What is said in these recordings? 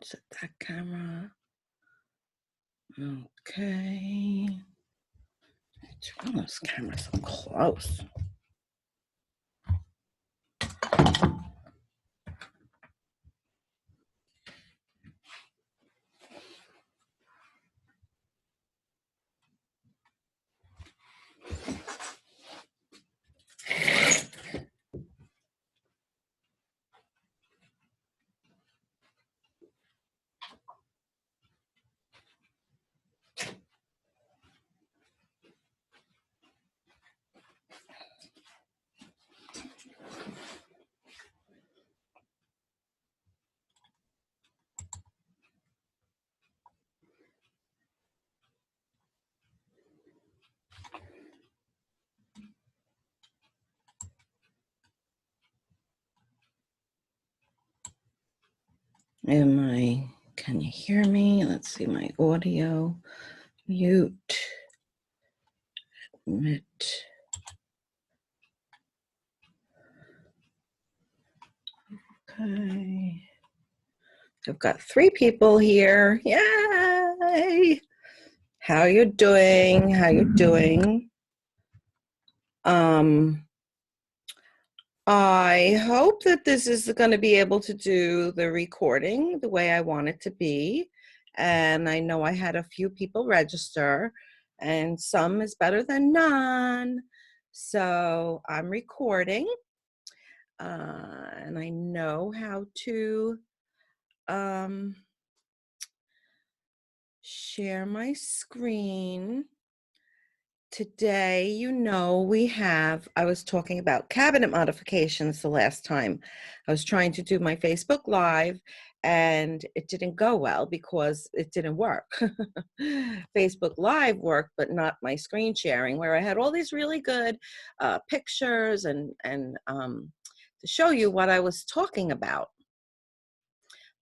Set that camera. Okay. Turn this camera so close. Can you hear me? Let's see my audio. Mute. Mute. Okay. I've got 3 people here. Yay! How you doing? How you doing? I hope that this is going to be able to do the recording the way I want it to be. And I know I had a few people register, and some is better than none. So I'm recording, and I know how to share my screen. Today, I was talking about cabinet modifications the last time. I was trying to do my Facebook Live and it didn't go well because it didn't work. Facebook Live worked, but not my screen sharing, where I had all these really good pictures and to show you what I was talking about.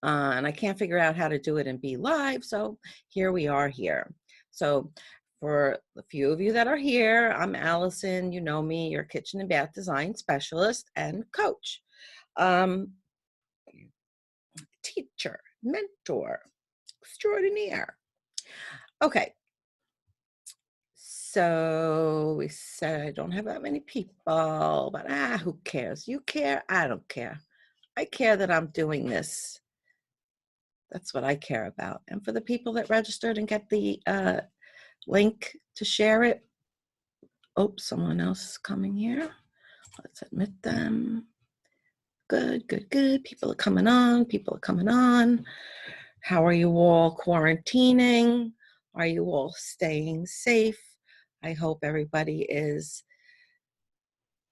And I can't figure out how to do it and be live, so here we are here. So for the few of you that are here, I'm Allison. You know me, your kitchen and bath design specialist and coach. Teacher, mentor, extraordinaire. Okay. So we said I don't have that many people, but who cares? You care? I don't care. I care that I'm doing this. That's what I care about. And for the people that registered and get the link to share it. Oh, someone else is coming here. Let's admit them. Good, good, good. People are coming on. People are coming on. How are you all quarantining? Are you all staying safe? I hope everybody is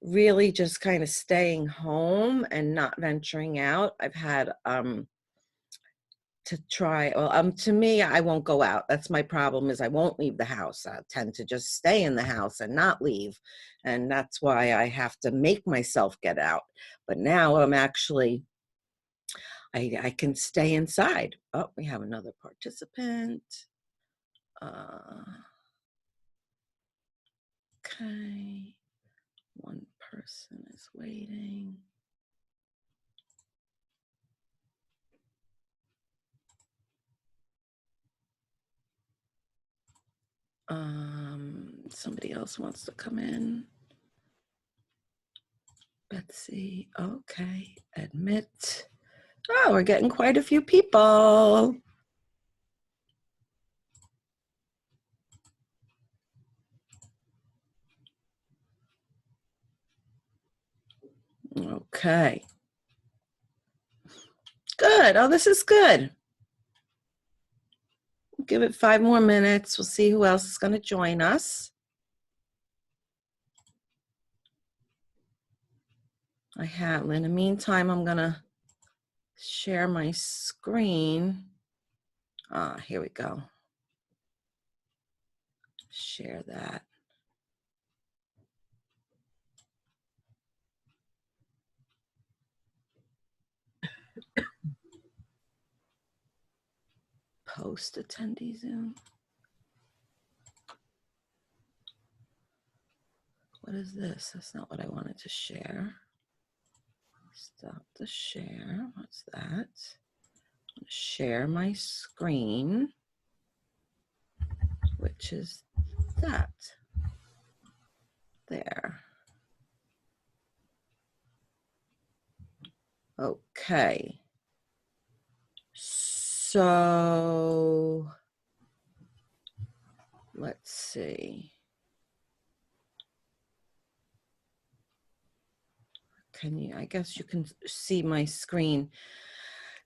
really just kind of staying home and not venturing out. I've had to me, I won't go out. That's my problem, is I won't leave the house. I tend to just stay in the house and not leave. And that's why I have to make myself get out. But now I'm actually, I can stay inside. Oh, we have another participant. Okay. One person is waiting. Somebody else wants to come in. Betsy, okay, admit. Oh, we're getting quite a few people. Okay. Good. Oh, this is good. Give it 5 more minutes. We'll see who else is going to join us. In the meantime, I'm going to share my screen. Here we go. Share that. Post attendee Zoom. What is this? That's not what I wanted to share. Stop the share. What's that? I'm going to share my screen, which is that there. Okay. So let's see. I guess you can see my screen.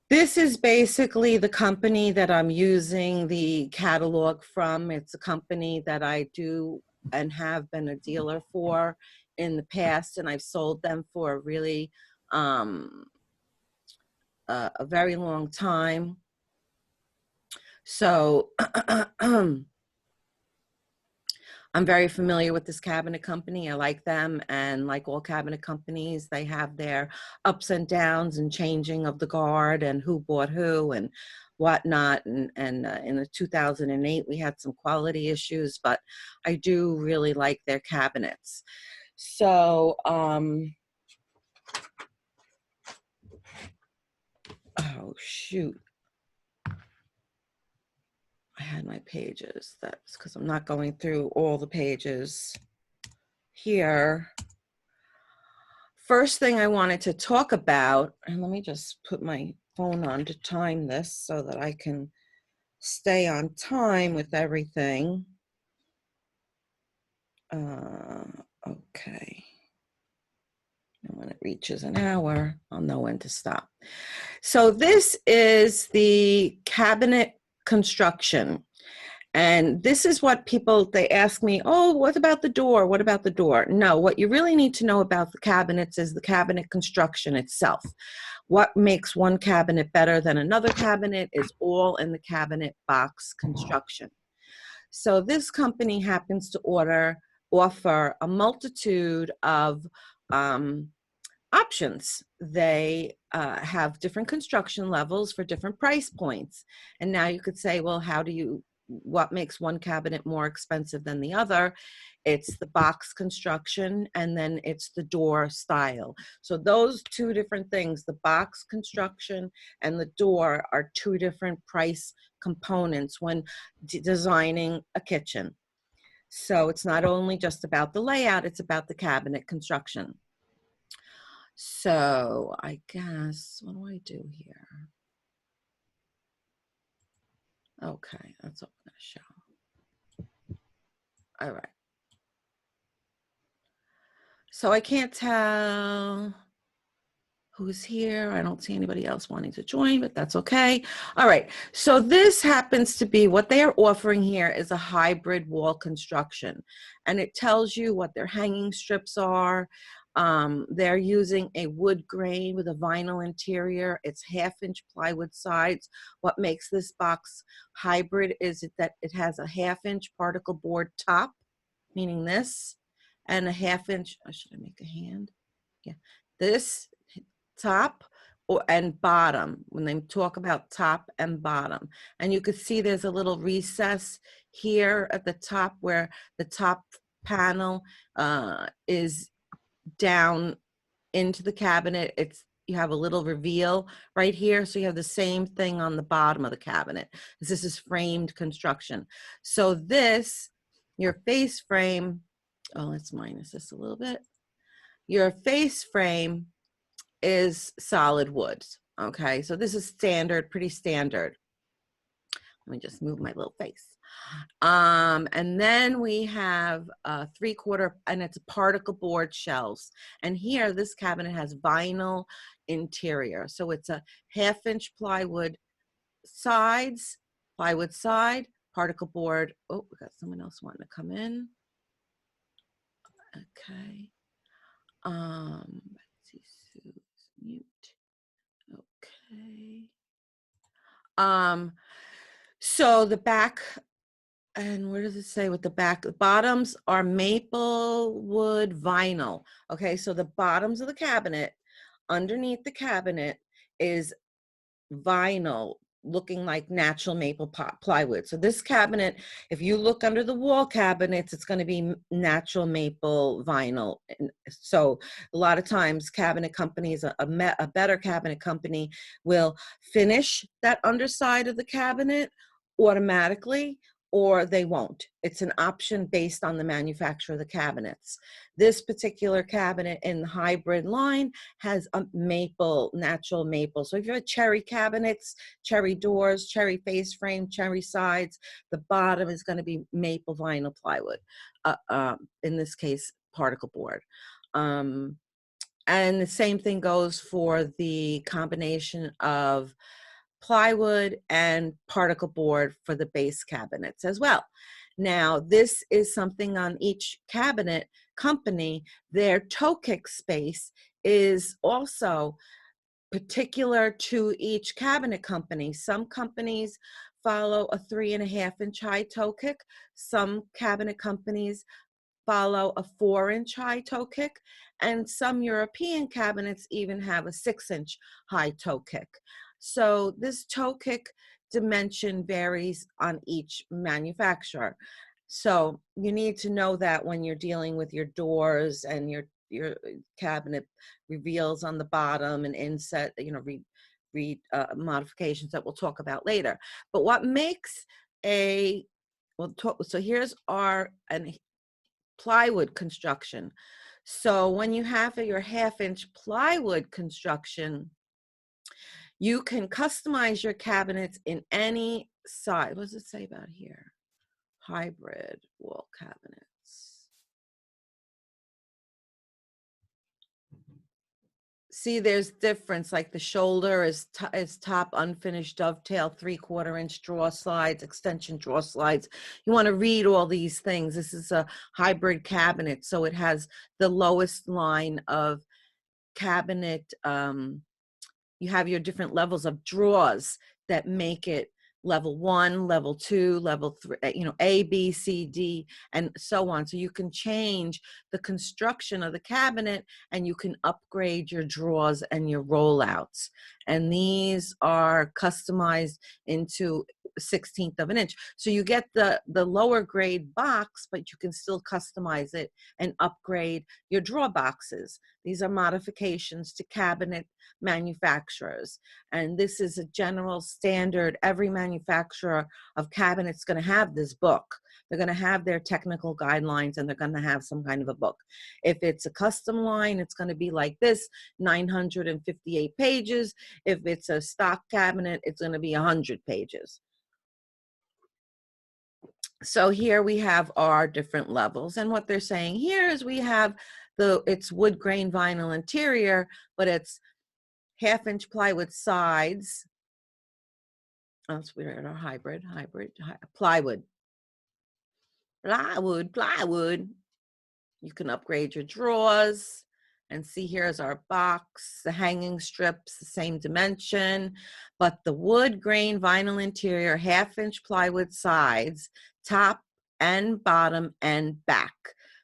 This is basically the company that I'm using the catalog from. It's a company that I do and have been a dealer for in the past, and I've sold them for a really a very long time. So I'm very familiar with this cabinet company. I like them, and like all cabinet companies, they have their ups and downs and changing of the guard and who bought who and whatnot. And in the 2008, we had some quality issues, but I do really like their cabinets. So, oh shoot. I had my pages. That's because I'm not going through all the pages here. First thing I wanted to talk about, and let me just put my phone on to time this so that I can stay on time with everything. Okay. And when it reaches an hour, I'll know when to stop. So this is the cabinet construction. And this is what people, they ask me, oh, what about the door? What about the door? No, what you really need to know about the cabinets is the cabinet construction itself. What makes one cabinet better than another cabinet is all in the cabinet box construction. So this company happens to offer a multitude of options. They have different construction levels for different price points. And now you could say, well, what makes one cabinet more expensive than the other? It's the box construction, and then it's the door style. So those two different things, the box construction and the door, are two different price components when designing a kitchen. So it's not only just about the layout, it's about the cabinet construction. So I guess, what do I do here? Okay, that's what I'm going to show. All right. So I can't tell who's here. I don't see anybody else wanting to join, but that's okay. All right. So this happens to be what they are offering here is a hybrid wall construction. And it tells you what their hanging strips are. They're using a wood grain with a vinyl interior. It's 1/2-inch plywood sides. What makes this box hybrid is that it has a 1/2-inch particle board top, meaning this, and a 1/2-inch, should I make a hand? Yeah, this top and bottom, when they talk about top and bottom. And you could see there's a little recess here at the top where the top panel is down into the cabinet. You have a little reveal right here. So you have the same thing on the bottom of the cabinet. This is framed construction. So your face frame, let's minus this a little bit. Your face frame is solid wood. Okay, so this is standard, pretty standard. Let me just move my little face. And then we have 3/4, and it's particle board shelves. And here, this cabinet has vinyl interior. So it's a 1/2-inch plywood sides, plywood side, particle board. Oh, we got someone else wanting to come in. Okay. Betsy Sue's mute. Okay. So the back, and where does it say with the back? The bottoms are maple wood vinyl. Okay, so the bottoms of the cabinet, underneath the cabinet, is vinyl, looking like natural maple plywood. So this cabinet, if you look under the wall cabinets, it's going to be natural maple vinyl. And so a lot of times cabinet companies, a better cabinet company will finish that underside of the cabinet automatically, or they won't. It's an option based on the manufacturer of the cabinets. This particular cabinet in the hybrid line has a maple, natural maple. So if you have cherry cabinets, cherry doors, cherry face frame, cherry sides, the bottom is going to be maple vinyl plywood. In this case, particle board. And the same thing goes for the combination of plywood and particle board for the base cabinets as well. Now, this is something on each cabinet company. Their toe kick space is also particular to each cabinet company. Some companies follow a 3.5-inch high toe kick. Some cabinet companies follow a 4-inch high toe kick, and some European cabinets even have a 6-inch high toe kick. So this toe kick dimension varies on each manufacturer. So you need to know that when you're dealing with your doors and your cabinet reveals on the bottom and inset, modifications that we'll talk about later. But what makes so here's our plywood construction. So when you have your 1/2-inch plywood construction, you can customize your cabinets in any size. What does it say about here? Hybrid wall cabinets. See, there's difference, like the shoulder is top unfinished dovetail, 3/4-inch drawer slides, extension drawer slides. You want to read all these things. This is a hybrid cabinet, so it has the lowest line of cabinet. You have your different levels of drawers that make it level 1, level 2, level 3, A, B, C, D, and so on. So you can change the construction of the cabinet and you can upgrade your drawers and your rollouts. And these are customized into 1/16 of an inch. So you get the lower grade box, but you can still customize it and upgrade your drawer boxes. These are modifications to cabinet manufacturers. And this is a general standard. Every manufacturer of cabinets is going to have this book. They're going to have their technical guidelines and they're going to have some kind of a book. If it's a custom line, it's going to be like this, 958 pages. If it's a stock cabinet, it's going to be 100 pages. So here we have our different levels, and what they're saying here is we have it's wood grain vinyl interior, but it's 1/2-inch plywood sides. Oh, so we're at our hybrid plywood. You can upgrade your drawers. And see, here's our box, the hanging strips, the same dimension, but the wood grain vinyl interior, 1/2-inch plywood sides, top and bottom and back.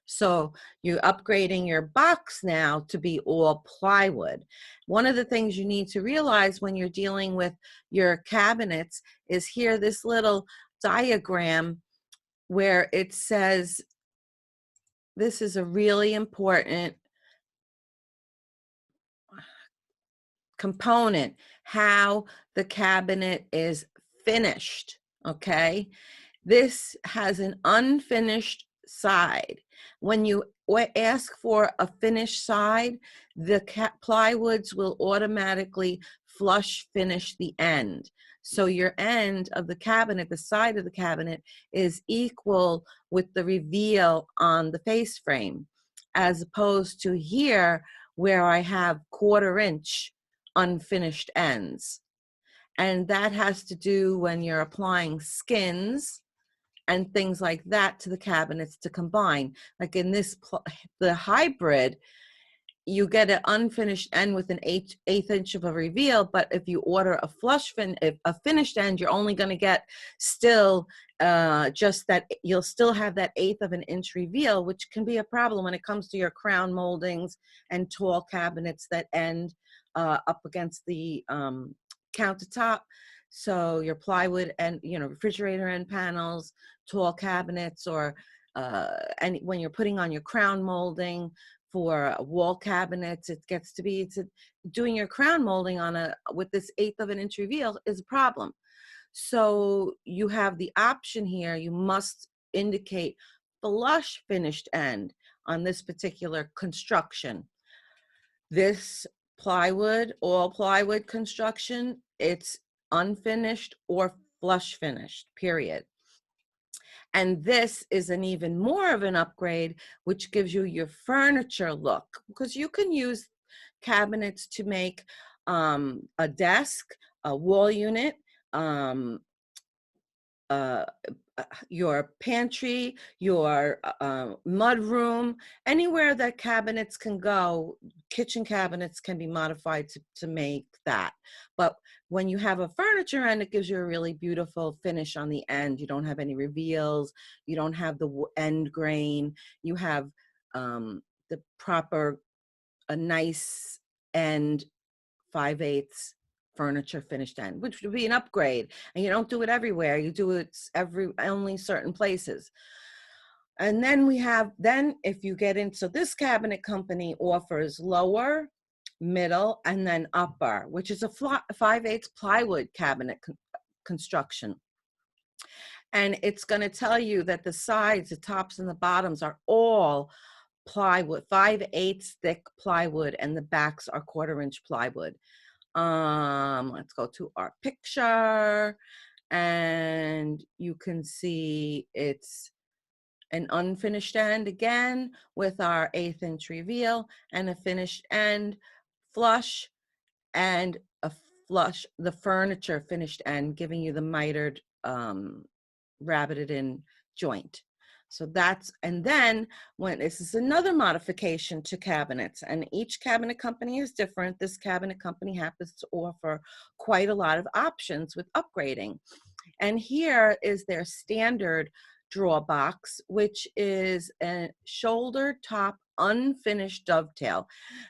So you're upgrading your box now to be all plywood. One of the things you need to realize when you're dealing with your cabinets is here, this little diagram where it says, this is a really important component, how the cabinet is finished, okay? This has an unfinished side. When you ask for a finished side, the plywoods will automatically flush finish the end. So your end of the cabinet, the side of the cabinet, is equal with the reveal on the face frame, as opposed to here where I have 1/4-inch unfinished ends. And that has to do when you're applying skins and things like that to the cabinets to combine. Like in this, the hybrid, you get an unfinished end with an 1/8 inch of a reveal, but if you order a finished end, you're only going to get still just that. You'll still have that 1/8 of an inch reveal, which can be a problem when it comes to your crown moldings and tall cabinets that end up against the countertop. So your plywood and, refrigerator end panels, tall cabinets, or and when you're putting on your crown molding for wall cabinets, it gets to be doing your crown molding on with this 1/8 of an inch reveal is a problem. So you have the option here. You must indicate flush finished end on this particular construction. This plywood, all plywood construction, it's unfinished or flush finished, period. And this is an even more of an upgrade, which gives you your furniture look, because you can use cabinets to make a desk, a wall unit, um, uh, your pantry, your mud room, anywhere that cabinets can go, kitchen cabinets can be modified to make that. But when you have a furniture end, it gives you a really beautiful finish on the end. You don't have any reveals. You don't have the end grain. You have the proper, a nice end 5/8 furniture finished end, which would be an upgrade. And you don't do it everywhere. You do it only certain places. And then if you get into, so this cabinet company offers lower, middle, and then upper, which is a 5/8 plywood cabinet construction. And it's going to tell you that the sides, the tops and the bottoms are all plywood, 5/8 thick plywood, and the backs are 1/4 inch plywood. Let's go to our picture, and you can see it's an unfinished end again with our 1/8 inch reveal, and a finished end flush, and the furniture finished end, giving you the mitered rabbited in joint. So and then when this is another modification to cabinets, and each cabinet company is different. This cabinet company happens to offer quite a lot of options with upgrading. And here is their standard drawer box, which is a shoulder top unfinished dovetail,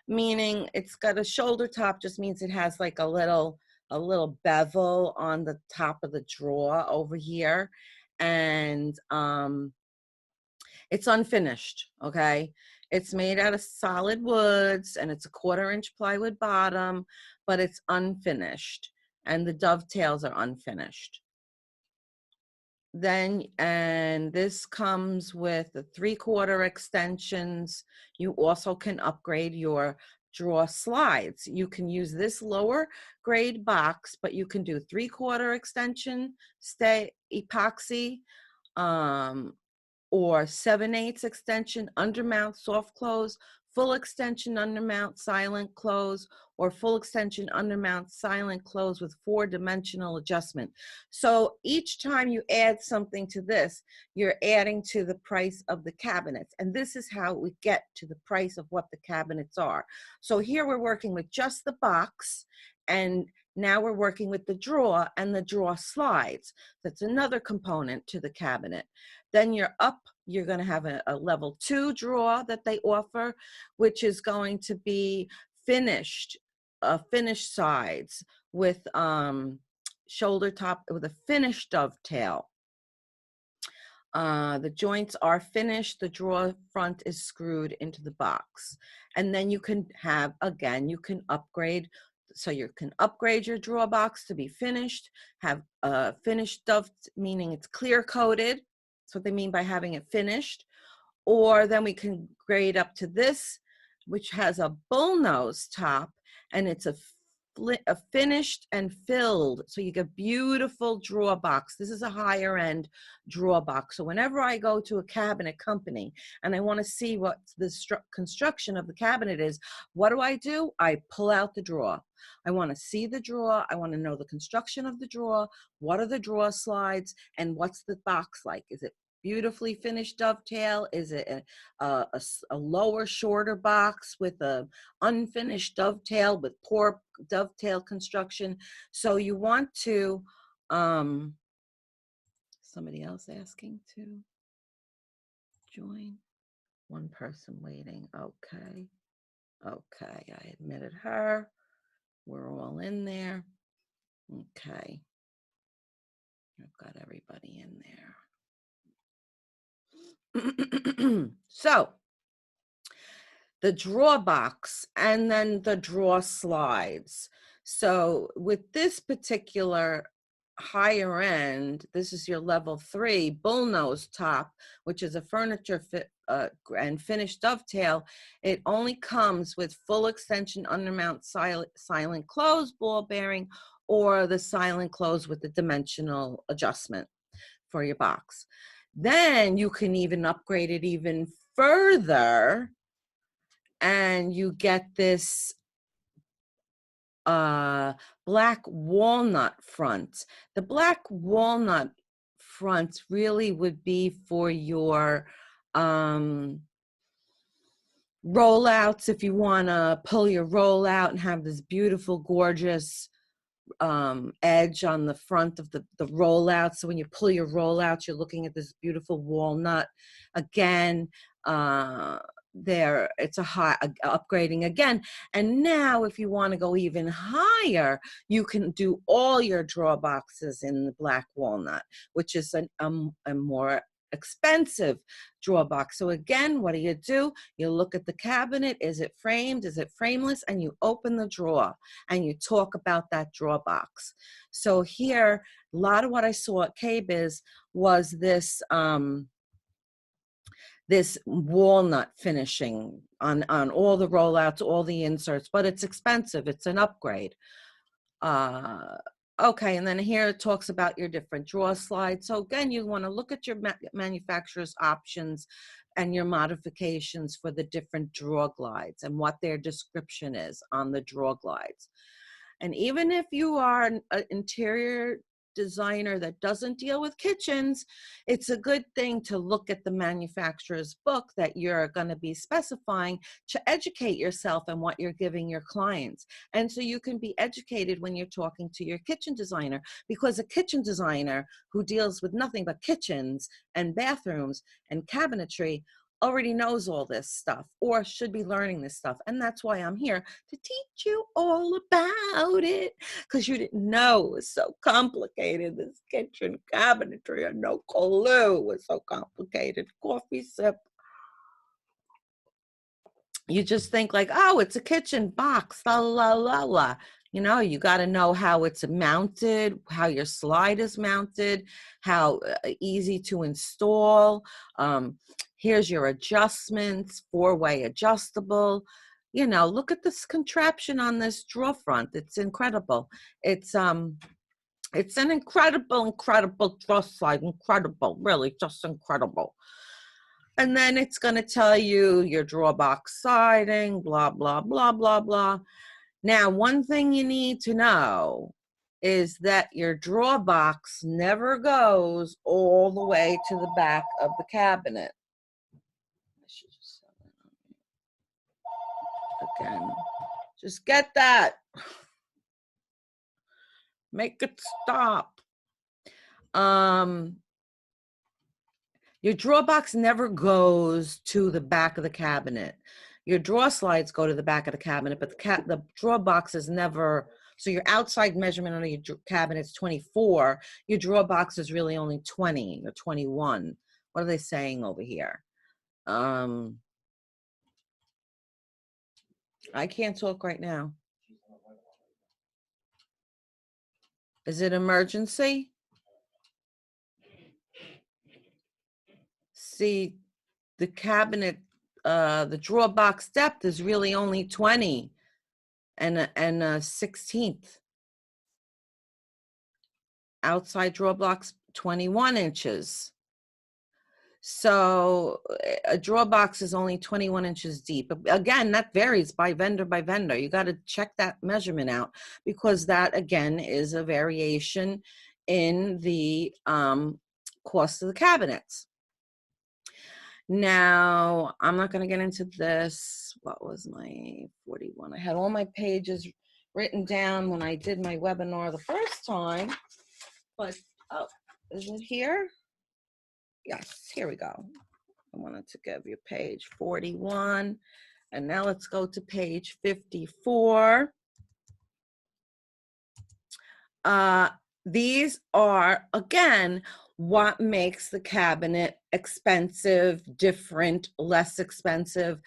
meaning it's got a shoulder top, just means it has like a little bevel on the top of the drawer over here. And it's unfinished, okay? It's made out of solid woods, and it's a 1/4 inch plywood bottom, but it's unfinished, and the dovetails are unfinished. And this comes with the 3/4 extensions. You also can upgrade your drawer slides. You can use this lower grade box, but you can do 3/4 extension, stay epoxy, or 7/8 extension undermount soft close, full extension undermount silent close, or full extension undermount silent close with 4-dimensional adjustment. So each time you add something to this, you're adding to the price of the cabinets. And this is how we get to the price of what the cabinets are. So here we're working with just the box, and now we're working with the drawer and the drawer slides. That's another component to the cabinet. Then you're going to have a level 2 drawer that they offer, which is going to be finished sides with shoulder top with a finished dovetail. The joints are finished. The drawer front is screwed into the box. And then you can you can upgrade. So you can upgrade your drawer box to be finished, have a finished meaning it's clear coated. That's what they mean by having it finished. Or then we can grade up to this, which has a bullnose top, and it's a finished and filled. So you get beautiful drawer box. This is a higher end drawer box. So whenever I go to a cabinet company and I want to see what the construction of the cabinet is, what do? I pull out the drawer. I want to see the drawer. I want to know the construction of the drawer. What are the drawer slides, and what's the box like? Is it beautifully finished dovetail? Is it a lower, shorter box with a unfinished dovetail with poor dovetail construction? So you want to, somebody else asking to join? One person waiting. Okay. I admitted her. We're all in there. Okay. I've got everybody in there. So the draw box and then the draw slides. So with this particular higher end, this is your level 3 bullnose top, which is a furniture fit and finished dovetail. It only comes with full extension undermount silent close ball bearing, or the silent close with the dimensional adjustment for your box. Then you can even upgrade it even further, and you get this black walnut front. The black walnut front really would be for your rollouts, if you want to pull your roll out and have this beautiful, gorgeous edge on the front of the rollout. So when you pull your rollout, you're looking at this beautiful walnut. Again, it's a high upgrading again. And now if you want to go even higher, you can do all your draw boxes in the black walnut, which is a more expensive draw box. So again, what do? You look at the cabinet. Is it framed? Is it frameless? And you open the drawer and you talk about that draw box. So here, a lot of what I saw at KBiz was this this walnut finishing on all the rollouts, all the inserts, but it's expensive. It's an upgrade. Okay, and then here it talks about your different draw slides. So again, you want to look at your manufacturer's options and your modifications for the different draw glides and what their description is on the draw glides. And even if you are an interior designer that doesn't deal with kitchens, it's a good thing to look at the manufacturer's book that you're going to be specifying to educate yourself on what you're giving your clients. And so you can be educated when you're talking to your kitchen designer, because a kitchen designer who deals with nothing but kitchens and bathrooms and cabinetry already knows all this stuff, or should be learning this stuff. And that's why I'm here, to teach you all about it, because you didn't know it was so complicated. This kitchen cabinetry, and no clue it was so complicated. Coffee sip. You just think like, oh, it's a kitchen box, la la la la. You know, you got to know how it's mounted, how your slide is mounted, how easy to install. Here's your adjustments, 4-way adjustable. You know, look at this contraption on this drawer front. It's incredible. It's an incredible drawer slide. Incredible, really, just incredible. And then it's going to tell you your drawer box siding, blah, blah, blah, blah, blah. Now, one thing you need to know is that your drawer box never goes all the way to the back of the cabinet. I should just again, just get that. Make it stop. Your drawer box never goes to the back of the cabinet. Your drawer slides go to the back of the cabinet, but the drawer box is never. So your outside measurement on your cabinet is 24. Your drawer box is really only 20 or 21. What are they saying over here? I can't talk right now. Is it emergency? See, the cabinet, the drawer box depth is really only 20 and a 16th. Outside drawer box, 21 inches. So a drawer box is only 21 inches deep. Again, that varies by vendor by vendor. You got to check that measurement out, because that, again, is a variation in the cost of the cabinets. Now, I'm not going to get into this. What was my 41? I had all my pages written down when I did my webinar the first time. But, oh, is it here? Yes, here we go. I wanted to give you page 41. And now let's go to page 54. these are, again, what makes the cabinet expensive, different, less expensive.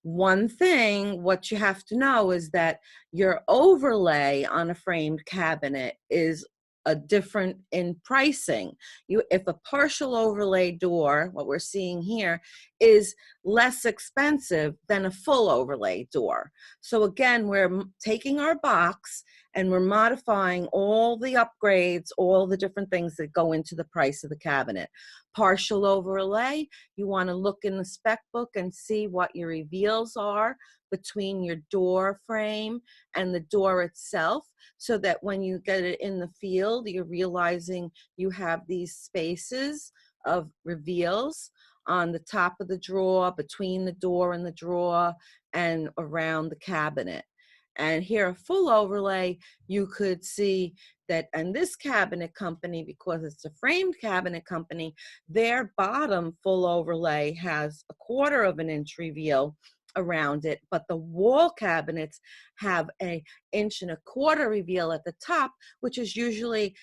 One thing, what you have to know is that your overlay on a framed cabinet is a different in pricing. If a partial overlay door, what we're seeing here, is less expensive than a full overlay door. So again, we're taking our box and we're modifying all the upgrades, all the different things that go into the price of the cabinet. Partial overlay, you want to look in the spec book and see what your reveals are between your door frame and the door itself, so that when you get it in the field, you're realizing you have these spaces of reveals on the top of the drawer, between the door and the drawer, and around the cabinet. And here, a full overlay, you could see that, and this cabinet company, because it's a framed cabinet company, their bottom full overlay has 1/4 of an inch reveal around it, but the wall cabinets have a 1.25 inch reveal at the top, which is usually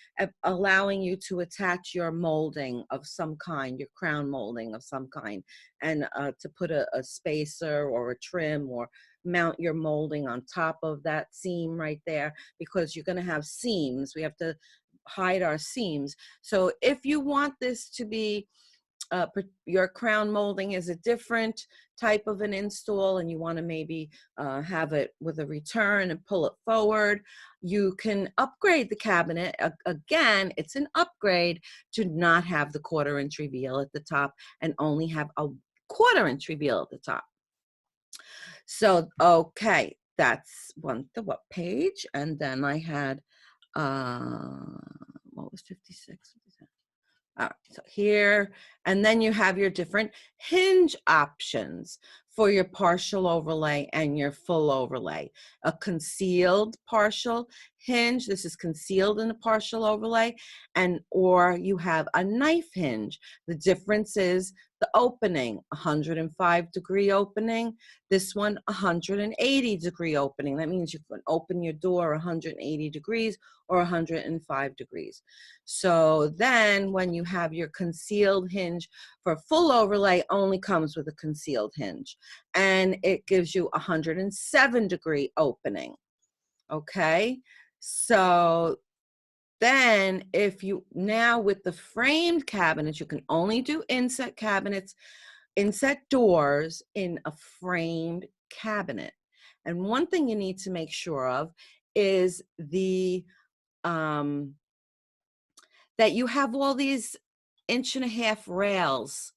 allowing you to attach your molding of some kind, your crown molding of some kind, and to put a spacer or a trim, or mount your molding on top of that seam right there, because you're going to have seams. We have to hide our seams. So if you want this to be your crown molding is a different type of an install, and you want to maybe have it with a return and pull it forward, you can upgrade the cabinet. Again, it's an upgrade to not have the 1/4 inch reveal at the top and only have a 1/4 inch reveal at the top. So, okay, that's what page? And then I had, what was 56? All right, so here, and then you have your different hinge options for your partial overlay and your full overlay. A concealed partial hinge, this is concealed in a partial overlay, or you have a knife hinge. The difference is the opening, 105-degree opening. This one, 180-degree opening. That means you can open your door 180 degrees or 105 degrees. So then when you have your concealed hinge, for full overlay only comes with a concealed hinge, and it gives you 107-degree opening. Okay, so then if you, now with the framed cabinets, you can only do inset cabinets, inset doors in a framed cabinet. And one thing you need to make sure of is that you have all these 1.5 inch rails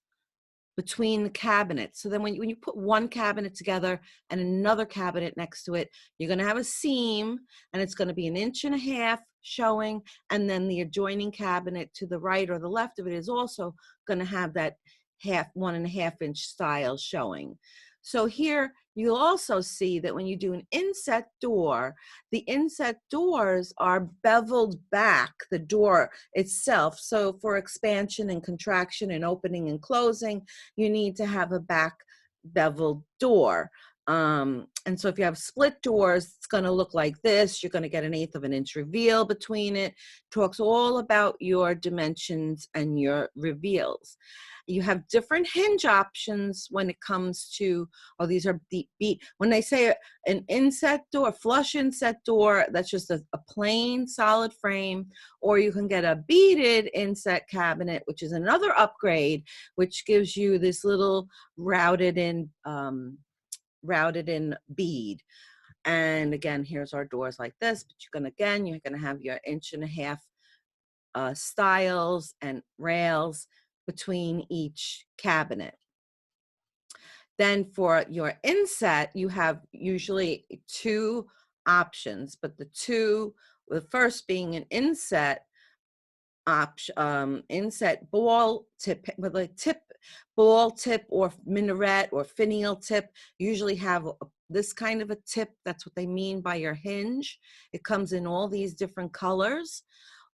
between the cabinets. So then when you put one cabinet together and another cabinet next to it, you're going to have a seam, and it's going to be 1.5 inch showing, and then the adjoining cabinet to the right or the left of it is also going to have that 1.5 inch style showing. So here you'll also see that when you do an inset door, the inset doors are beveled back, the door itself. So for expansion and contraction and opening and closing, you need to have a back beveled door. And so if you have split doors, it's going to look like this. You're going to get 1/8 inch reveal between it. Talks all about your dimensions and your reveals. You have different hinge options when it comes to, oh, these are when they say an inset door, flush inset door, that's just a plain solid frame, or you can get a beaded inset cabinet, which is another upgrade, which gives you this little routed in bead. And again, here's our doors like this, but you're gonna have your 1.5 inch stiles and rails between each cabinet. Then for your inset, you have usually 2 options, but the first being an inset inset ball tip, with a ball tip or minaret or finial tip, usually have this kind of a tip. That's what they mean by your hinge. It comes in all these different colors,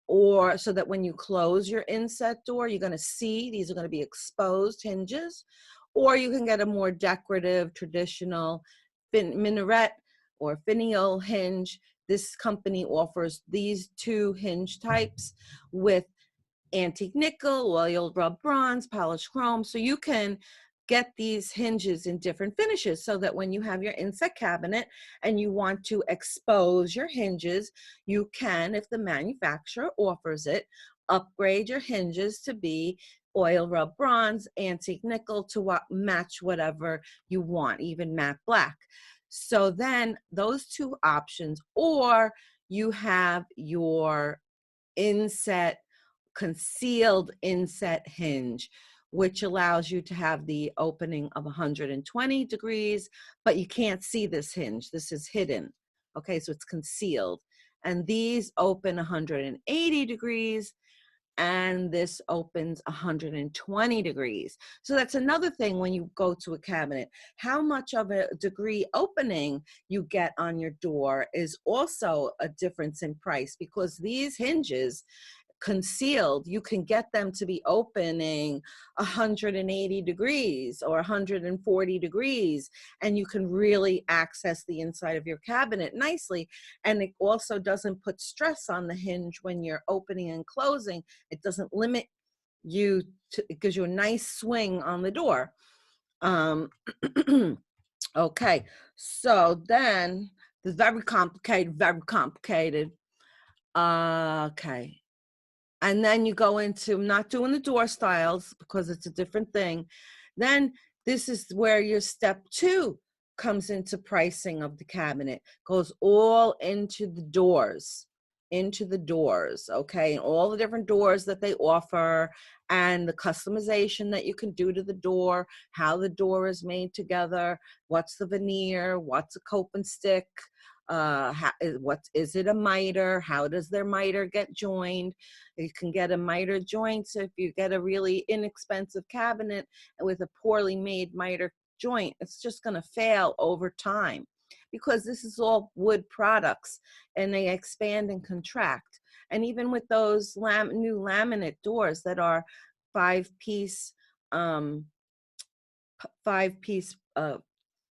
or so that when you close your inset door, you're going to see these are going to be exposed hinges. Or you can get a more decorative, traditional minaret or finial hinge. This company offers these two hinge types with antique nickel, oil rub bronze, polished chrome. So you can get these hinges in different finishes so that when you have your inset cabinet and you want to expose your hinges, you can, if the manufacturer offers it, upgrade your hinges to be oil rub bronze, antique nickel to match whatever you want, even matte black. So then those two options, or you have your inset, concealed inset hinge, which allows you to have the opening of 120 degrees, but you can't see this hinge. This is hidden. Okay, so it's concealed. And these open 180 degrees, and this opens 120 degrees. So that's another thing when you go to a cabinet. How much of a degree opening you get on your door is also a difference in price, because these hinges concealed, you can get them to be opening 180 degrees or 140 degrees, and you can really access the inside of your cabinet nicely. And it also doesn't put stress on the hinge when you're opening and closing. It doesn't limit you to, it gives you a nice swing on the door. Okay, so then the very complicated. Okay. And then you go into not doing the door styles because it's a different thing. Then this is where your step 2 comes into pricing of the cabinet, goes all into the doors, okay, and all the different doors that they offer, and the customization that you can do to the door, how the door is made together, what's the veneer, what's a cope and stick, what is it, a miter, how does their miter get joined. You can get a miter joint. So if you get a really inexpensive cabinet with a poorly made miter joint, it's just going to fail over time, because this is all wood products and they expand and contract. And even with those new laminate doors that are five-piece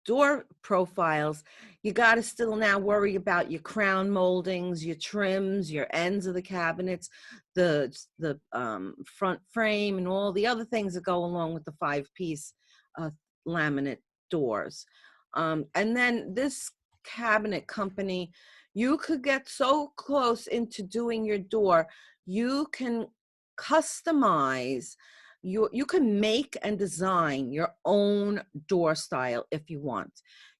door profiles, you got to still now worry about your crown moldings, your trims, your ends of the cabinets, the front frame, and all the other things that go along with the 5-piece laminate doors. And then this cabinet company, you could get so close into doing your door, you can customize you can make and design your own door style if you want.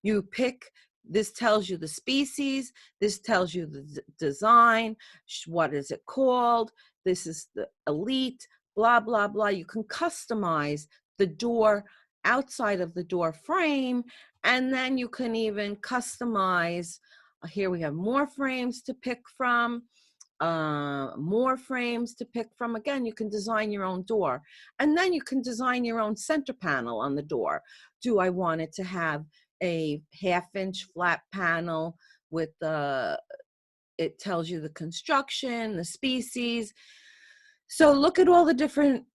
You pick, this tells you the species, this tells you the design, what is it called, this is the elite, blah, blah, blah. You can customize the door outside of the door frame, and then you can even customize, here we have more frames to pick from, more frames to pick from. Again, you can design your own door, and then you can design your own center panel on the door. Do I want it to have a 1/2-inch flat panel with it tells you the construction, the species. So look at all the different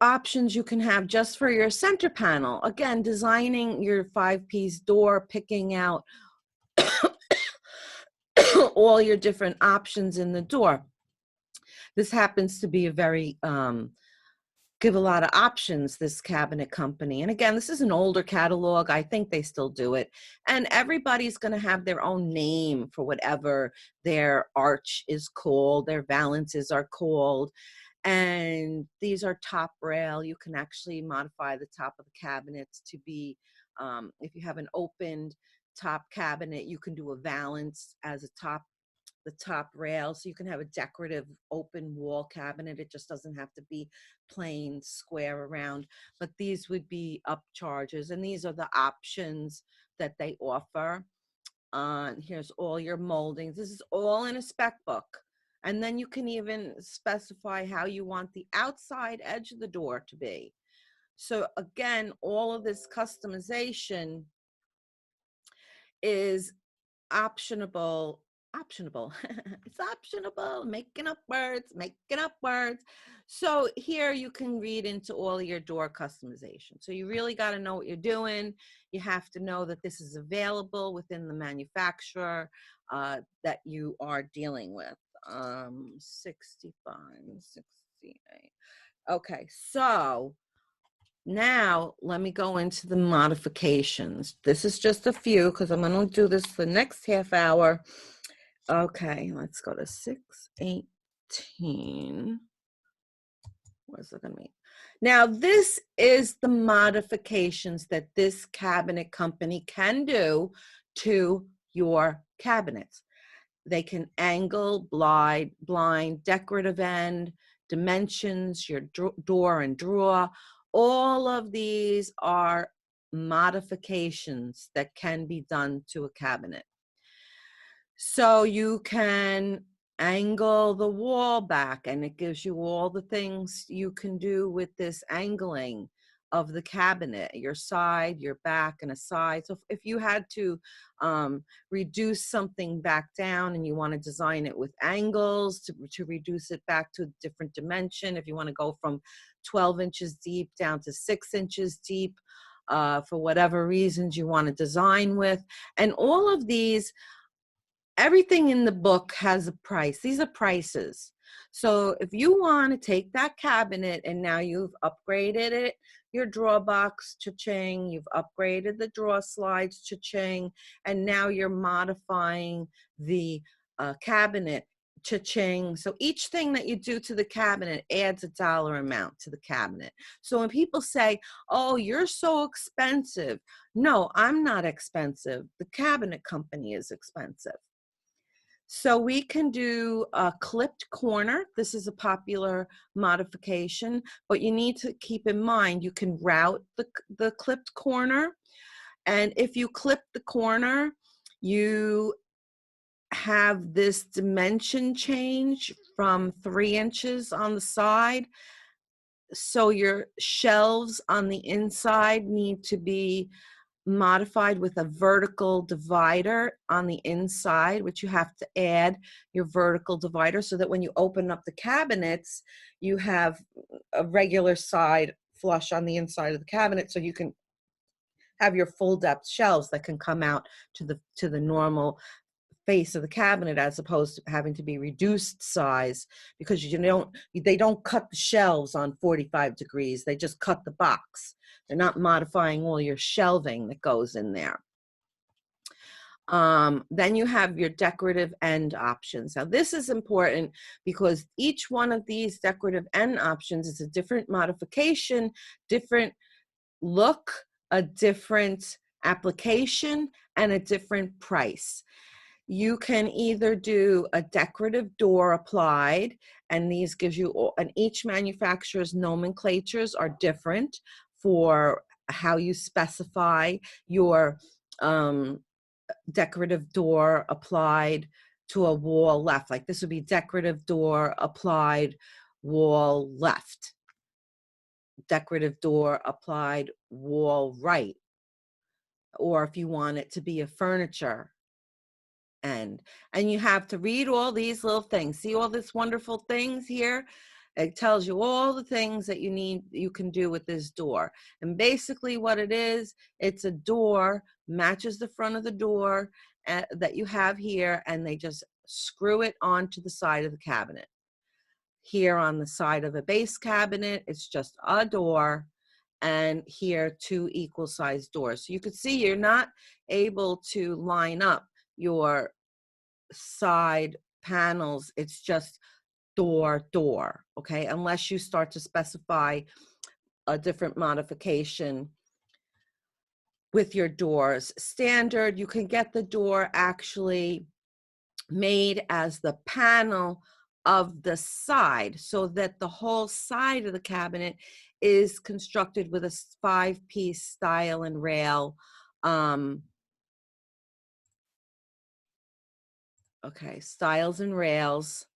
options you can have just for your center panel. Again, designing your 5-piece door, picking out all your different options in the door. This happens to be a very, give a lot of options, this cabinet company. And again, this is an older catalog. I think they still do it. And everybody's going to have their own name for whatever their arch is called, their valances are called. And these are top rail. You can actually modify the top of the cabinets to be, if you have an opened top cabinet, you can do a valance as the top rail, so you can have a decorative open wall cabinet. It just doesn't have to be plain square around, but these would be up charges, and these are the options that they offer. Here's all your moldings. This is all in a spec book. And then you can even specify how you want the outside edge of the door to be. So again, all of this customization is optionable optionable. It's optionable, making up words. So here you can read into all your door customization. So you really got to know what you're doing. You have to know that this is available within the manufacturer that you are dealing with. 65, 68. Okay, so now let me go into the modifications. This is just a few because I'm going to do this for the next half hour. Okay, let's go to 618. What's it going to be? Now, this is the modifications that this cabinet company can do to your cabinets. They can angle, blind, decorative end, dimensions, your door and drawer. All of these are modifications that can be done to a cabinet. So you can angle the wall back, and it gives you all the things you can do with this angling of the cabinet, your side, your back, and a side. So if you had to reduce something back down and you want to design it with angles to reduce it back to a different dimension, if you want to go from 12 inches deep down to 6 inches deep, for whatever reasons you want to design with. And all of these, everything in the book has a price. These are prices. So if you want to take that cabinet and now you've upgraded it, your drawer box, cha-ching, you've upgraded the drawer slides, cha-ching, and now you're modifying the cabinet, cha-ching. So each thing that you do to the cabinet adds a dollar amount to the cabinet. So when people say, oh, you're so expensive. No, I'm not expensive. The cabinet company is expensive. So we can do a clipped corner. This is a popular modification, but you need to keep in mind you can route the clipped corner. And if you clip the corner, you have this dimension change from 3 inches on the side. So your shelves on the inside need to be modified with a vertical divider on the inside, which you have to add your vertical divider so that when you open up the cabinets, you have a regular side flush on the inside of the cabinet, so you can have your full depth shelves that can come out to the normal face of the cabinet, as opposed to having to be reduced size, because they don't cut the shelves on 45 degrees. They just cut the box. They're not modifying all your shelving that goes in there. Then you have your decorative end options. Now this is important because each one of these decorative end options is a different modification, different look, a different application, and a different price. You can either do a decorative door applied, and these gives you all, and each manufacturer's nomenclatures are different for how you specify your decorative door applied to a wall left. Like this would be decorative door applied wall left, decorative door applied wall right, or if you want it to be a furniture end. And you have to read all these little things. See all these wonderful things here? It tells you all the things that you can do with this door. And basically what it is, it's a door, matches the front of the door that you have here, and they just screw it onto the side of the cabinet. Here on the side of a base cabinet, it's just a door, and here 2 equal sized doors. So you could see you're not able to line up your side panels. It's just door, okay? Unless you start to specify a different modification with your doors. Standard, you can get the door actually made as the panel of the side, so that the whole side of the cabinet is constructed with a 5-piece stile and rail. Okay, stiles and rails.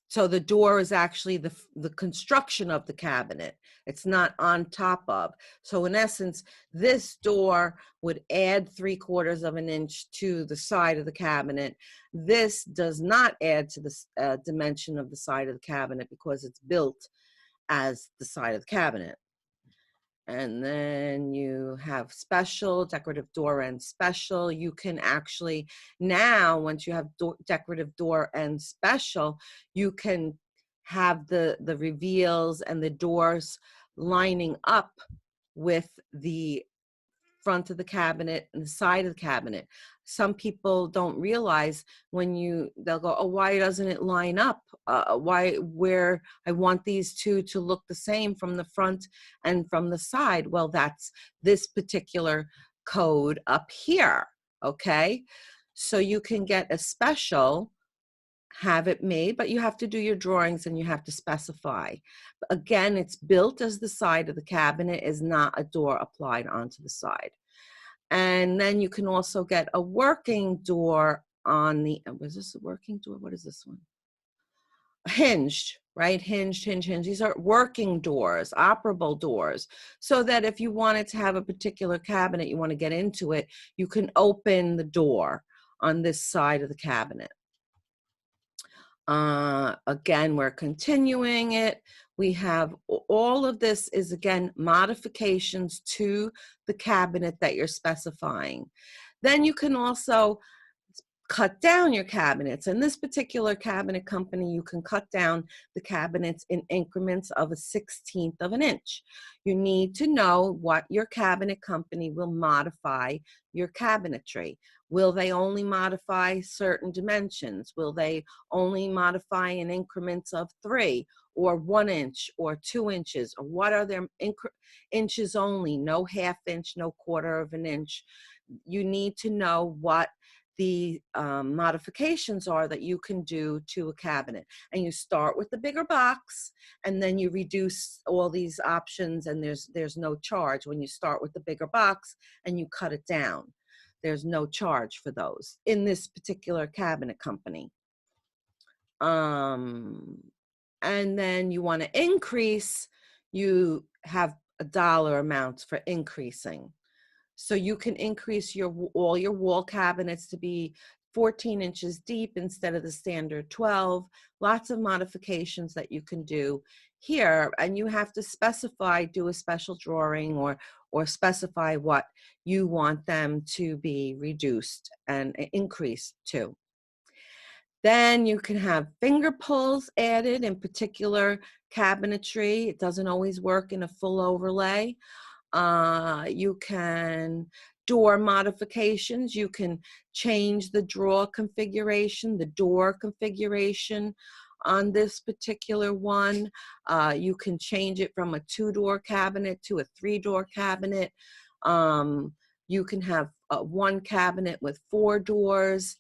So the door is actually the construction of the cabinet. It's not on top of. So in essence, this door would add 3/4 of an inch to the side of the cabinet. This does not add to the dimension of the side of the cabinet because it's built as the side of the cabinet. And then you have special, decorative door and special. You can actually, now, once you have decorative door and special, you can have the reveals and the doors lining up with the front of the cabinet and the side of the cabinet. Some people don't realize they'll go, oh, why doesn't it line up? Where I want these two to look the same from the front and from the side. Well, that's this particular code up here, okay? So you can get a special, have it made, but you have to do your drawings and you have to specify. Again, it's built as the side of the cabinet, is not a door applied onto the side. And then you can also get a working door on the, was this a working door? What is this one? Hinged, right? Hinged. These are working doors, operable doors, so that if you wanted to have a particular cabinet, you want to get into it, you can open the door on this side of the cabinet. Again, we're continuing it. We have all of this is, again, modifications to the cabinet that you're specifying. Then you can also cut down your cabinets. In this particular cabinet company, you can cut down the cabinets in increments of 1/16 of an inch. You need to know what your cabinet company will modify your cabinetry. Will they only modify certain dimensions? Will they only modify in increments of 3 or 1 inch or 2 inches? Or what are their inches only? No ½ inch, no 1/4 of an inch. You need to know what the modifications are that you can do to a cabinet. And you start with the bigger box, and then you reduce all these options, and there's no charge when you start with the bigger box and you cut it down. There's no charge for those in this particular cabinet company. And then you want to increase, you have a dollar amount for increasing. So you can increase all your wall cabinets to be 14 inches deep instead of the standard 12. Lots of modifications that you can do here, and you have to specify, do a special drawing or specify what you want them to be reduced and increased to. Then you can have finger pulls added, in particular cabinetry. It doesn't always work in a full overlay. You can door modifications. You can change the drawer configuration, the door configuration on this particular one. You can change it from a 2-door cabinet to a 3-door cabinet. You can have one cabinet with 4 doors.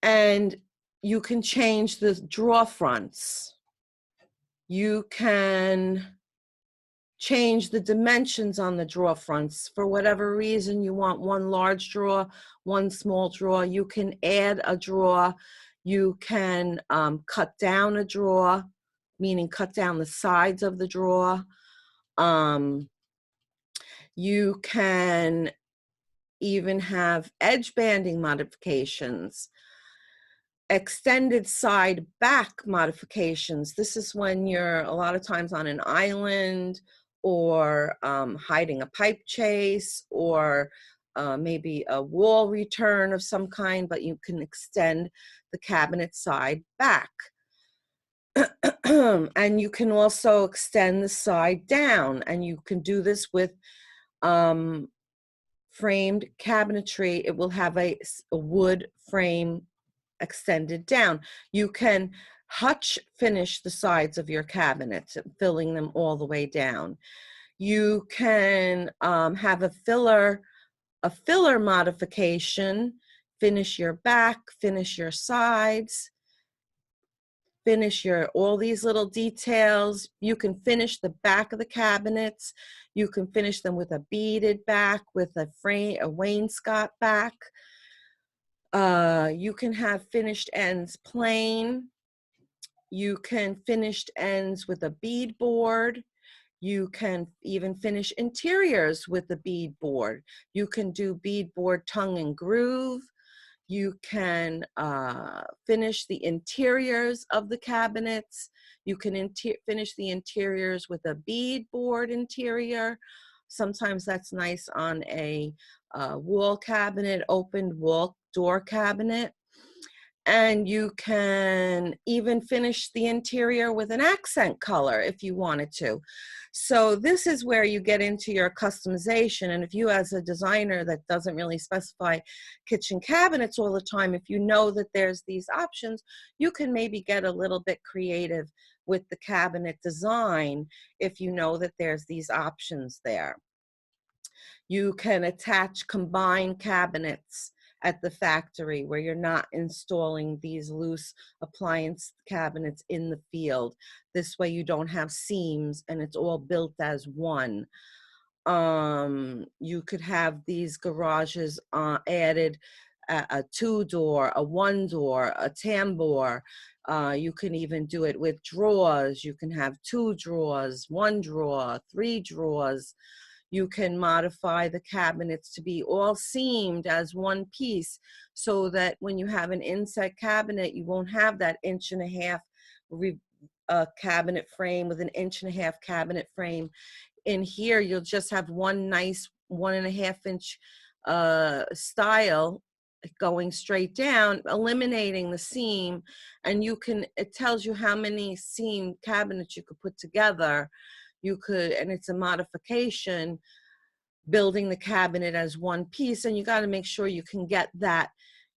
And you can change the drawer fronts. You can change the dimensions on the drawer fronts. For whatever reason, you want one large drawer, one small drawer, you can add a drawer. You can cut down a drawer, meaning cut down the sides of the drawer. You can even have edge banding modifications. Extended side back modifications. This is when you're a lot of times on an island or hiding a pipe chase or maybe a wall return of some kind, but you can extend the cabinet side back. And you can also extend the side down, and you can do this with framed cabinetry. It will have a wood frame extended down. You can hutch finish the sides of your cabinets, filling them all the way down. You can have a filler modification, finish your back, finish your sides, finish all these little details. You can finish the back of the cabinets. You can finish them with a beaded back, with a wainscot back. You can have finished ends plain. You can finished ends with a beadboard. You can even finish interiors with the beadboard. You can do beadboard tongue and groove. You can finish the interiors of the cabinets. You can finish the interiors with a beadboard interior. Sometimes that's nice on a wall cabinet, opened wall door cabinet. And you can even finish the interior with an accent color if you wanted to. So this is where you get into your customization. And if you, as a designer that doesn't really specify kitchen cabinets all the time, if you know that there's these options, you can maybe get a little bit creative with the cabinet design if you know that there's these options there. You can attach combined cabinets at the factory where you're not installing these loose appliance cabinets in the field. This way you don't have seams and it's all built as one. You could have these garages added, a 2-door, a 1-door, a tambour. You can even do it with drawers. You can have 2 drawers, 1 drawer, 3 drawers. You can modify the cabinets to be all seamed as one piece so that when you have an inset cabinet, you won't have that 1.5 inch cabinet frame with an 1.5 inch cabinet frame. In here, you'll just have one nice 1.5 inch style going straight down, eliminating the seam. And it tells you how many seam cabinets you could put together. And it's a modification, building the cabinet as one piece, and you got to make sure you can get that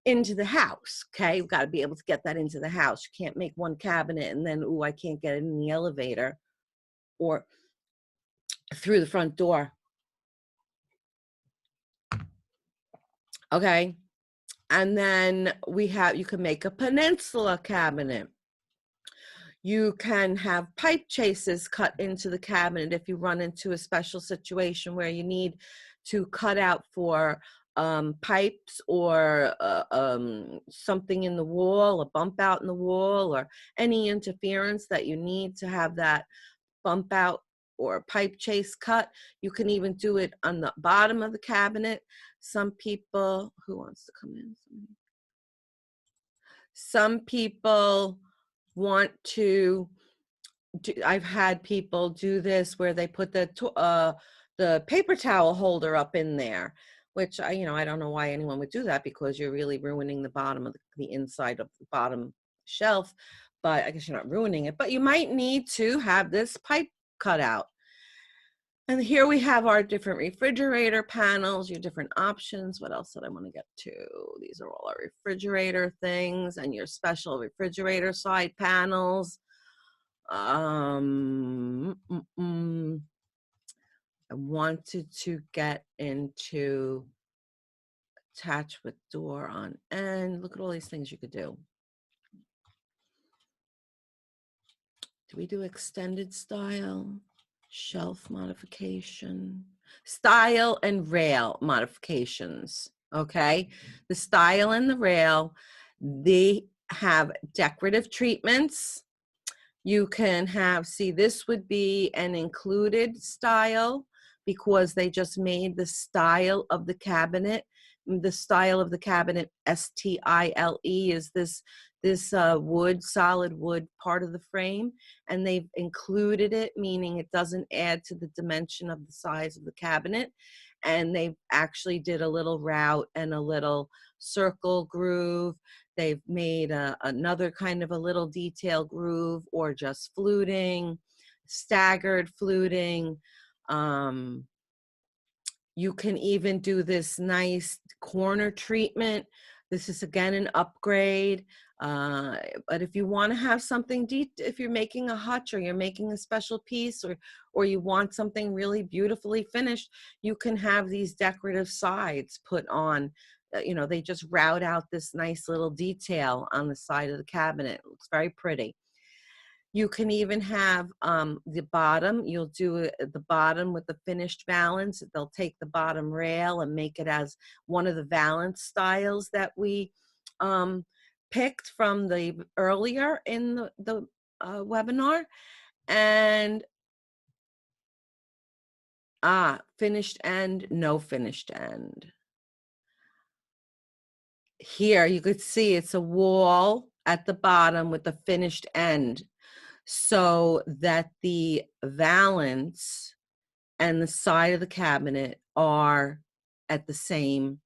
into the house. Okay, you've got to be able to get that into the house. You can't make one cabinet and then, I can't get it in the elevator or through the front door. Okay, and then you can make a peninsula cabinet. You can have pipe chases cut into the cabinet if you run into a special situation where you need to cut out for pipes or something in the wall, a bump out in the wall, or any interference that you need to have that bump out or pipe chase cut. You can even do it on the bottom of the cabinet. Some people, who wants to come in? Some people want to I've had people do this where they put the paper towel holder up in there, which I don't know why anyone would do that, because you're really ruining the bottom of the inside of the bottom shelf. But I guess you're not ruining it, but you might need to have this pipe cut out. And here we have our different refrigerator panels, your different options. What else did I want to get to? These are all our refrigerator things and your special refrigerator side panels. I wanted to get into attach with door on end. Look at all these things you could do. Do we do extended style, shelf modification, style and rail modifications? Okay, the style and the rail, they have decorative treatments. You can this would be an included style because they just made the style of the cabinet. The style of the cabinet, stile, is this solid wood part of the frame, and they've included it, meaning it doesn't add to the dimension of the size of the cabinet. And they actually did a little route and a little circle groove. They've made another kind of a little detail groove, or just fluting, staggered fluting. You can even do this nice corner treatment. This is again an upgrade. But if you want to have something if you're making a hutch or you're making a special piece, or you want something really beautifully finished, you can have these decorative sides put on. They just route out this nice little detail on the side of the cabinet. It looks very pretty. You can even have the bottom. You'll do the bottom with the finished valance. They'll take the bottom rail and make it as one of the valance styles that we picked from the earlier in the webinar. And finished end, no finished end. Here you could see it's a wall at the bottom with the finished end, so that the valance and the side of the cabinet are at the same.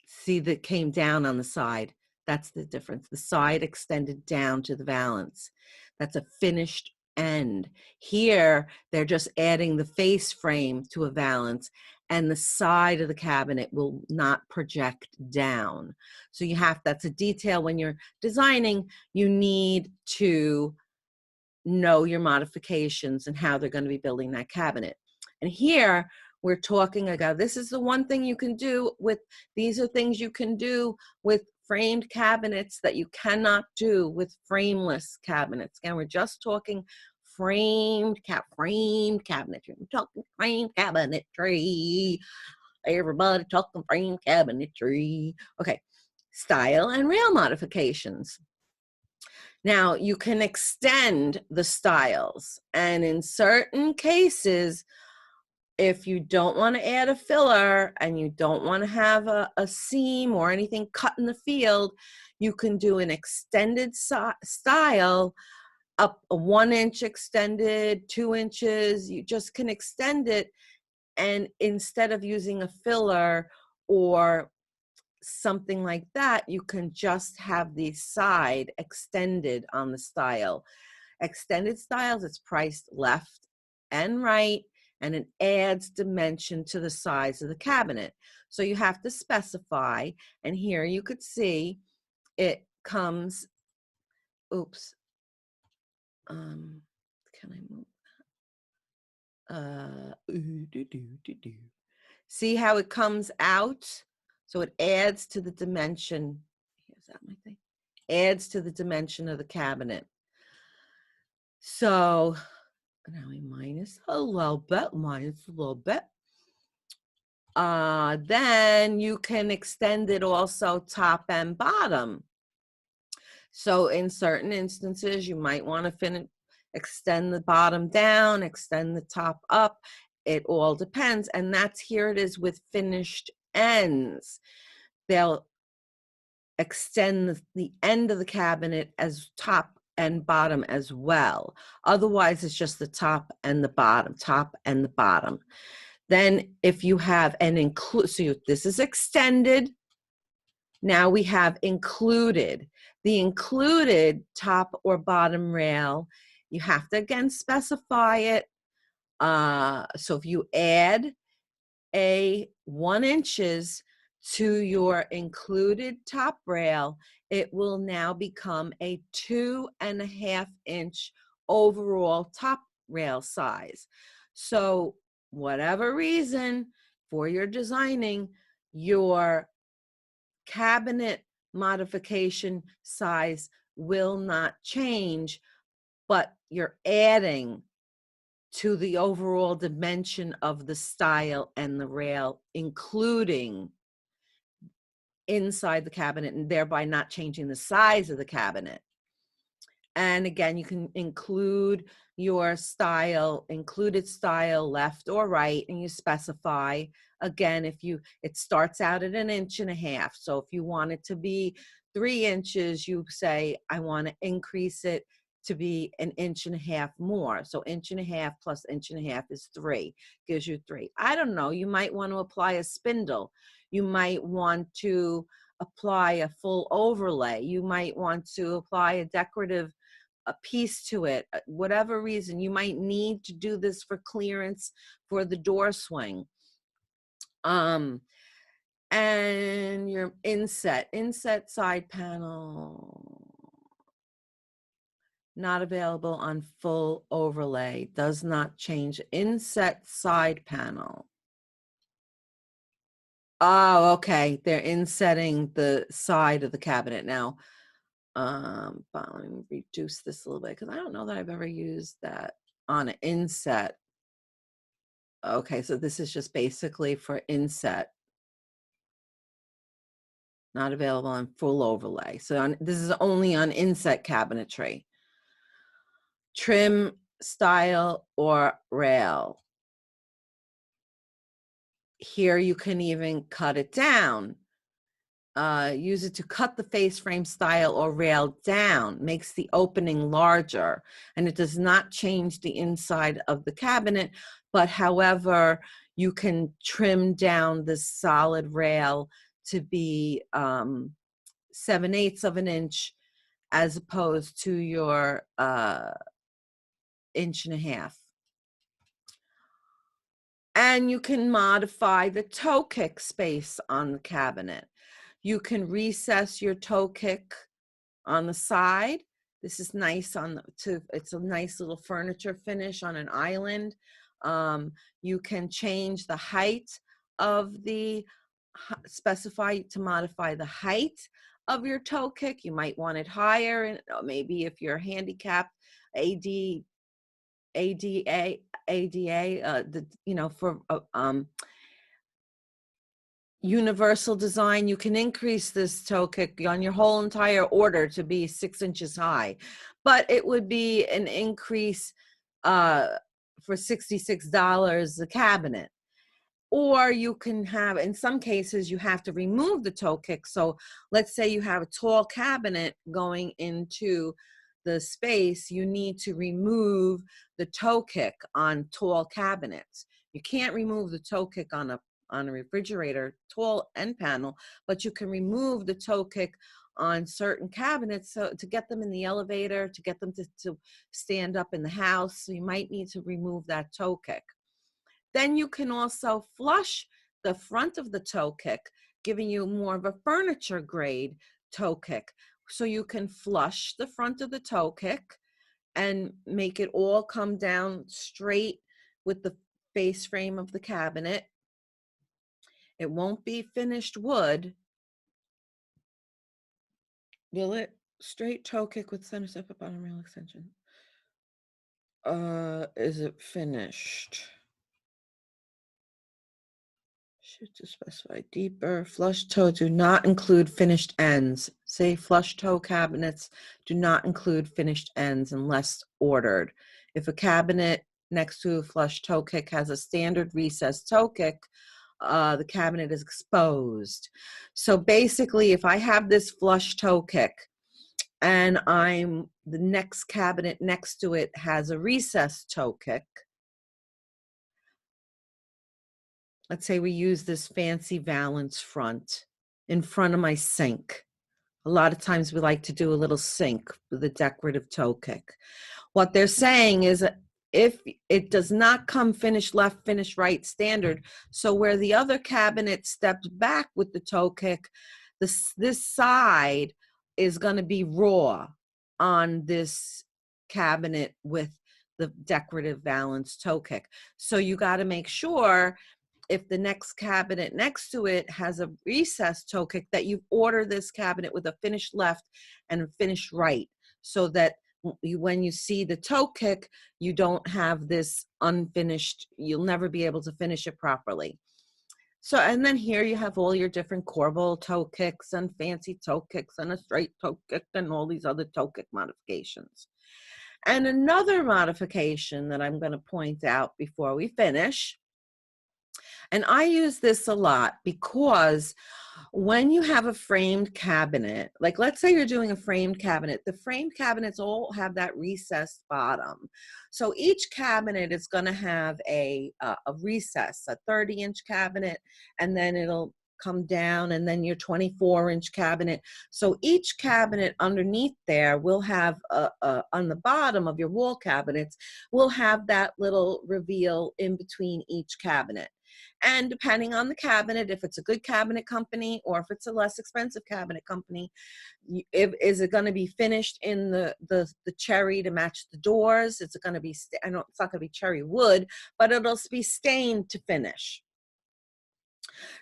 See, that came down on the side. That's the difference. The side extended down to the valance. That's a finished end. Here, they're just adding the face frame to a valance, and the side of the cabinet will not project down. So that's a detail when you're designing. You need to know your modifications and how they're going to be building that cabinet. And here we're talking about, this is the one thing you can do with, these are things you can do with framed cabinets that you cannot do with frameless cabinets. Again, we're just talking framed cabinetry. We're talking framed cabinetry. Everybody talking framed cabinetry. Okay, style and rail modifications. Now, you can extend the styles, and in certain cases, if you don't want to add a filler and you don't want to have a seam or anything cut in the field, you can do an extended style, up a 1 inch extended, 2 inches. You just can extend it, and instead of using a filler or something like that, you can just have the side extended on the style. Extended styles, it's priced left and right, and it adds dimension to the size of the cabinet. So you have to specify, and here you could see it comes, oops, can I move? See how it comes out? So it adds to the dimension. Here's that my thing. Adds to the dimension of the cabinet. So now we minus a little bit. Then you can extend it also top and bottom. So in certain instances, you might want to extend the bottom down, extend the top up. It all depends. And here it is with finished ends. They'll extend the end of the cabinet as top and bottom as well. Otherwise, it's just the top and the bottom, Then if you have an so this is extended. Now we have included. The included top or bottom rail, you have to again specify it. So if you add a 1 inches to your included top rail, it will now become a 2.5 inch overall top rail size. So whatever reason for your designing, your cabinet modification size will not change, but you're adding to the overall dimension of the style and the rail, including inside the cabinet, and thereby not changing the size of the cabinet. And again, you can include your style, included style left or right, and you specify. Again, it starts out at 1.5 inches. So if you want it to be 3 inches, you say, I want to increase it to be 1.5 inches more. So 1.5 inches plus 1.5 inches is 3, gives you 3. I don't know, you might want to apply a spindle. You might want to apply a full overlay. You might want to apply a decorative piece to it. Whatever reason, you might need to do this for clearance for the door swing. And your inset side panel, not available on full overlay, does not change. Inset side panel. Oh, okay. They're insetting the side of the cabinet now. But let me reduce this a little bit because I don't know that I've ever used that on an inset. Okay, so this is just basically for inset. Not available on full overlay. So this is only on inset cabinetry. trim, style, or rail. Here you can even cut it down. Use it to cut the face frame, style, or rail down. Makes the opening larger, and it does not change the inside of the cabinet, but however, you can trim down the solid rail to be 7/8 of an inch as opposed to your 1.5 inches. And you can modify the toe kick space on the cabinet. You can recess your toe kick on the side. This is nice it's a nice little furniture finish on an island. You can change the height of specify to modify the height of your toe kick. You might want it higher, and maybe if you're handicapped, ADA, for universal design, you can increase this toe kick on your whole entire order to be 6 inches high, but it would be an increase for $66 a cabinet. Or you can have, in some cases, you have to remove the toe kick. So let's say you have a tall cabinet going into the space, you need to remove the toe kick on tall cabinets. You can't remove the toe kick on a refrigerator, tall end panel, but you can remove the toe kick on certain cabinets, so to get them in the elevator, to get them to stand up in the house. So you might need to remove that toe kick. Then you can also flush the front of the toe kick, giving you more of a furniture grade toe kick. So you can flush the front of the toe kick and make it all come down straight with the face frame of the cabinet. It won't be finished wood. Will it? Straight toe kick with center step up bottom rail extension. Is it finished? Should to specify deeper. Flush toe do not include finished ends. Say flush toe cabinets do not include finished ends unless ordered. If a cabinet next to a flush toe kick has a standard recessed toe kick, the cabinet is exposed. So basically, if I have this flush toe kick and the next cabinet next to it has a recessed toe kick, let's say we use this fancy valance front in front of my sink. A lot of times we like to do a little sink with a decorative toe kick. What they're saying is if it does not come finished left, finished right standard, so where the other cabinet steps back with the toe kick, this side is going to be raw on this cabinet with the decorative valance toe kick. So you got to make sure if the next cabinet next to it has a recessed toe kick, that you order this cabinet with a finished left and a finished right, so that when you see the toe kick, you don't have this unfinished, you'll never be able to finish it properly. So, and then here you have all your different corbel toe kicks and fancy toe kicks and a straight toe kick and all these other toe kick modifications. And another modification that I'm going to point out before we finish, and I use this a lot because when you have a framed cabinet, like let's say you're doing a framed cabinet, the framed cabinets all have that recessed bottom. So each cabinet is going to have a recess, a 30-inch cabinet, and then it'll come down, and then your 24-inch cabinet. So each cabinet underneath there will have on the bottom of your wall cabinets will have that little reveal in between each cabinet. And depending on the cabinet, if it's a good cabinet company or if it's a less expensive cabinet company, is it going to be finished in the cherry to match the doors? It's going to be, I know it's not going to be cherry wood, but it'll be stained to finish.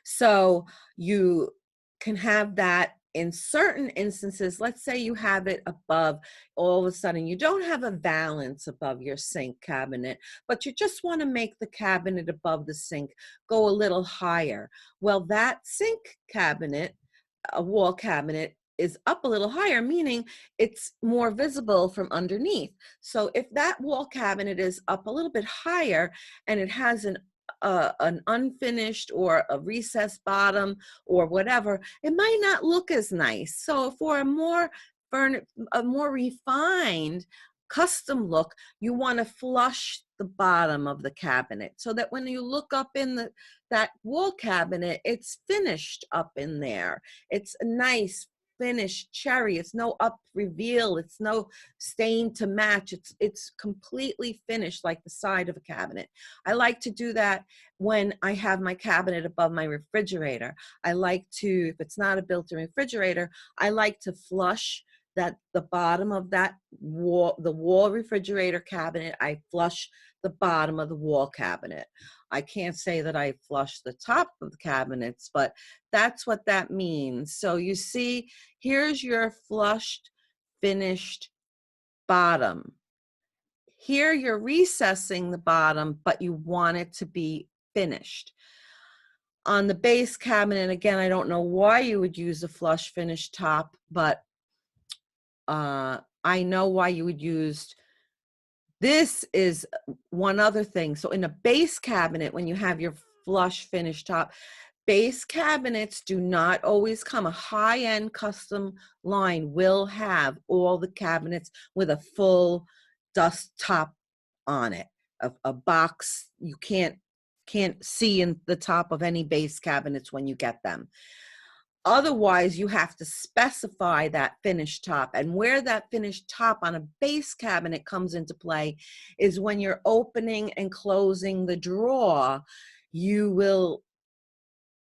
So you can have that in certain instances. Let's say you have it above, all of a sudden you don't have a valance above your sink cabinet, but you just want to make the cabinet above the sink go a little higher. Well, that sink cabinet, a wall cabinet, is up a little higher, meaning it's more visible from underneath. So if that wall cabinet is up a little bit higher and it has an unfinished or a recessed bottom or whatever, it might not look as nice. So for a more refined custom look, you want to flush the bottom of the cabinet so that when you look up in that wall cabinet, it's finished up in there. It's a nice finished cherry. It's no up reveal. It's no stain to match. It's completely finished like the side of a cabinet. I like to do that when I have my cabinet above my refrigerator. I like to, if it's not a built-in refrigerator, I like to flush the bottom of that wall, the wall refrigerator cabinet. I flush the bottom of the wall cabinet. I can't say that I flush the top of the cabinets, but that's what that means. So you see, here's your flushed, finished bottom. Here you're recessing the bottom, but you want it to be finished. On the base cabinet, again, I don't know why you would use a flush finished top, but I know why you would use. This is one other thing. So in a base cabinet, when you have your flush finished top, base cabinets do not always come. A high-end custom line will have all the cabinets with a full dust top on it. A box you can't see in the top of any base cabinets when you get them. Otherwise, you have to specify that finished top. And where that finished top on a base cabinet comes into play is when you're opening and closing the drawer, you will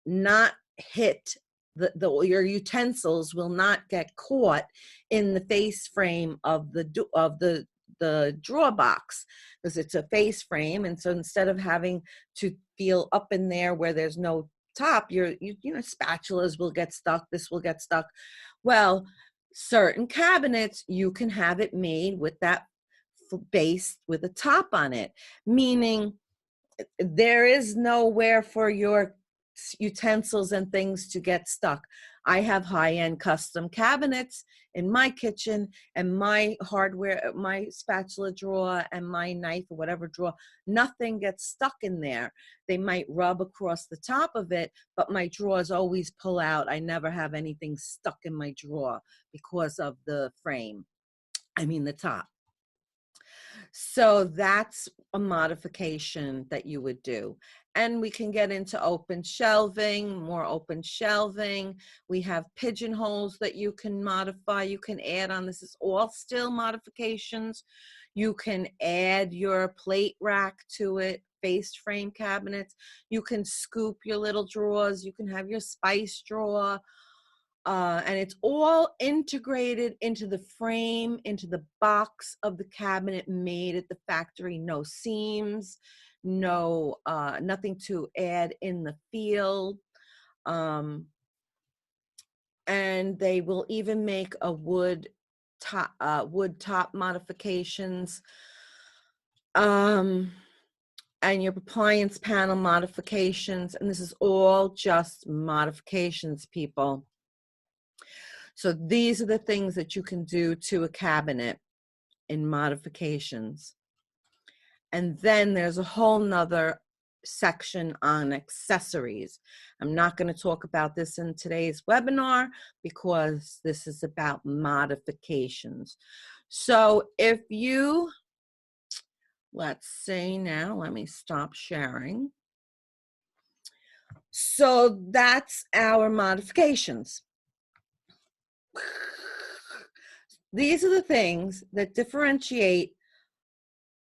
not hit your utensils will not get caught in the face frame of the drawer box, because it's a face frame. And so instead of having to feel up in there where there's no top, you know, spatulas will get stuck, this will get stuck. Well, certain cabinets, you can have it made with that base with a top on it, meaning there is nowhere for your utensils and things to get stuck. I have high-end custom cabinets in my kitchen, and my hardware, my spatula drawer and my knife or whatever drawer, nothing gets stuck in there. They might rub across the top of it, but my drawers always pull out. I never have anything stuck in my drawer because of the frame. I mean the top. So that's a modification that you would do. And we can get into open shelving, more open shelving. We have pigeonholes that you can modify, you can add on. This is all still modifications. You can add your plate rack to it, face frame cabinets. You can scoop your little drawers. You can have your spice drawer. And it's all integrated into the frame, into the box of the cabinet made at the factory. No seams, no nothing to add in the field. And they will even make a wood top modifications. And your appliance panel modifications. And this is all just modifications, people. So these are the things that you can do to a cabinet in modifications. And then there's a whole nother section on accessories. I'm not going to talk about this in today's webinar because this is about modifications. So if you, let's say now, let me stop sharing. So that's our modifications. These are the things that differentiate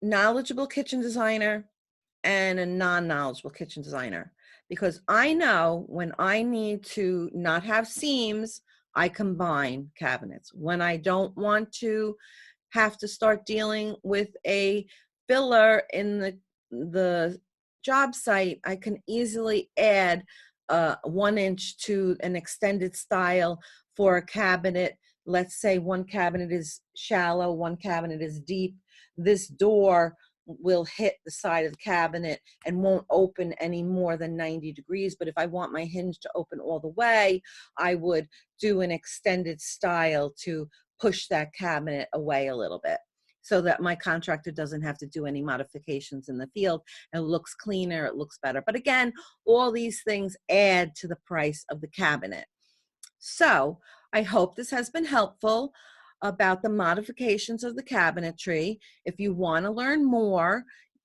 knowledgeable kitchen designer and a non-knowledgeable kitchen designer. Because I know when I need to not have seams, I combine cabinets. When I don't want to have to start dealing with a filler in the job site, I can easily add 1 inch to an extended style for a cabinet. Let's say one cabinet is shallow, one cabinet is deep. This door will hit the side of the cabinet and won't open any more than 90 degrees. But if I want my hinge to open all the way, I would do an extended style to push that cabinet away a little bit so that my contractor doesn't have to do any modifications in the field. It looks cleaner, it looks better. But again, all these things add to the price of the cabinet. So I hope this has been helpful about the modifications of the cabinetry. If you want to learn more,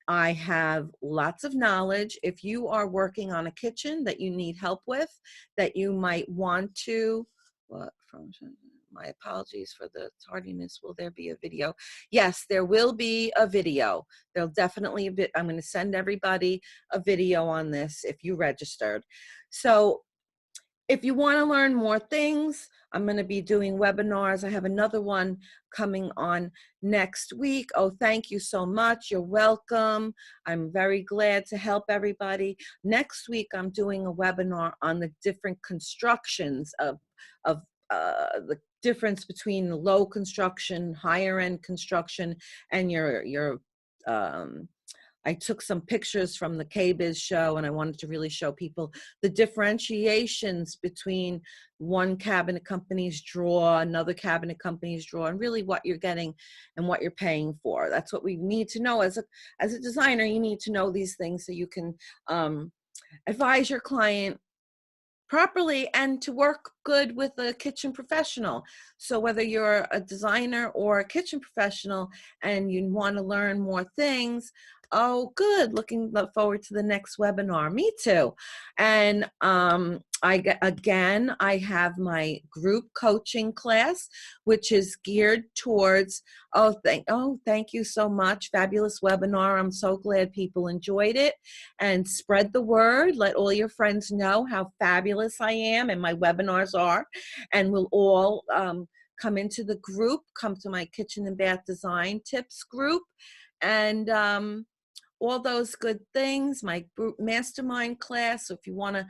I have lots of knowledge. If you are working on a kitchen that you need help with, that you might want to, my apologies for the tardiness. Will there be a video? Yes, there will be a video. There'll definitely be. I'm going to send everybody a video on this if you registered. So if you want to learn more things, I'm going to be doing webinars. I have another one coming on next week. Oh, thank you so much. You're welcome. I'm very glad to help everybody. Next week, I'm doing a webinar on the different constructions of the difference between low construction, higher end construction, and your I took some pictures from the KBIZ show, and I wanted to really show people the differentiations between one cabinet company's drawer, another cabinet company's drawer, and really what you're getting and what you're paying for. That's what we need to know as a designer. You need to know these things so you can advise your client properly and to work good with a kitchen professional. So whether you're a designer or a kitchen professional and you want to learn more things, oh, good. Look forward to the next webinar. Me too. And I have my group coaching class, which is geared towards, thank you so much. Fabulous webinar. I'm so glad people enjoyed it. And spread the word. Let all your friends know how fabulous I am and my webinars are. And we'll all come into the group, come to my kitchen and bath design tips group. And all those good things, my group mastermind class. So if you want to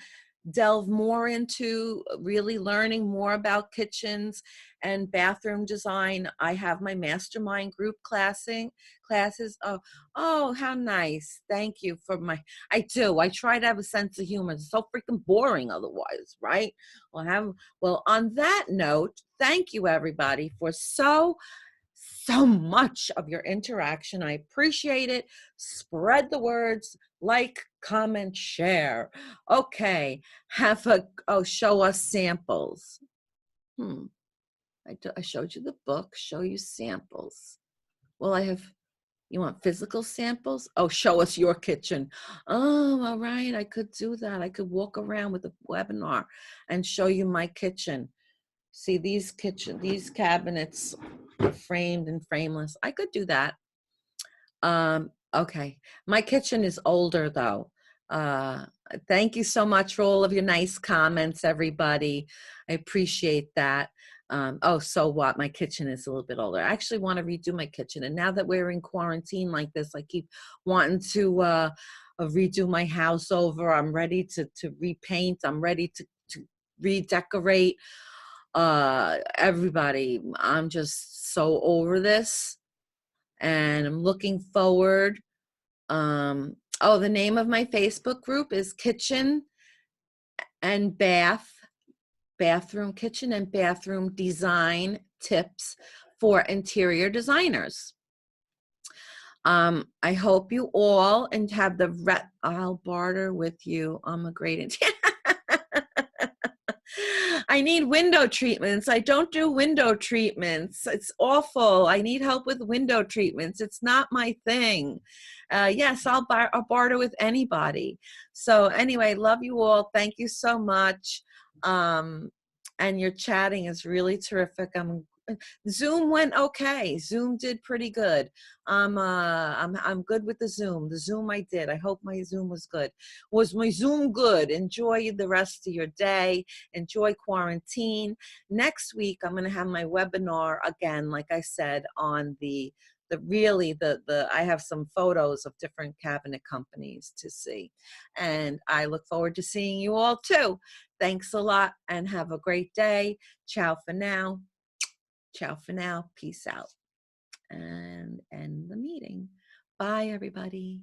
delve more into really learning more about kitchens and bathroom design, I have my mastermind group classes. Oh, how nice. Thank you for I try to have a sense of humor. It's so freaking boring otherwise, right? Well, on that note, thank you everybody for so much of your interaction. I appreciate it. Spread the words, like, comment, share. Okay, show us samples. I showed you the book, show you samples. Well, you want physical samples? Oh, show us your kitchen. Oh, all right, I could do that. I could walk around with a webinar and show you my kitchen. See, these cabinets are framed and frameless. I could do that. Okay. My kitchen is older though. Thank you so much for all of your nice comments, everybody. I appreciate that. So what? My kitchen is a little bit older. I actually want to redo my kitchen. And now that we're in quarantine like this, I keep wanting to redo my house over. I'm ready to repaint. I'm ready to redecorate. Everybody, I'm just so over this and I'm looking forward. The name of my Facebook group is Kitchen and Bathroom Kitchen and Bathroom Design Tips for Interior Designers. I hope you all and have I'll barter with you. I'm a great I need window treatments. I don't do window treatments. It's awful. I need help with window treatments. It's not my thing. Yes, I'll barter with anybody. So anyway, love you all. Thank you so much. And your chatting is really terrific. Zoom went okay. Zoom did pretty good. I'm good with the Zoom. The Zoom I did. I hope my Zoom was good. Was my Zoom good? Enjoy the rest of your day. Enjoy quarantine. Next week I'm going to have my webinar again, like I said, on I have some photos of different cabinet companies to see. And I look forward to seeing you all too. Thanks a lot and have a great day. Ciao for now. Ciao for now. Peace out. And end the meeting. Bye, everybody.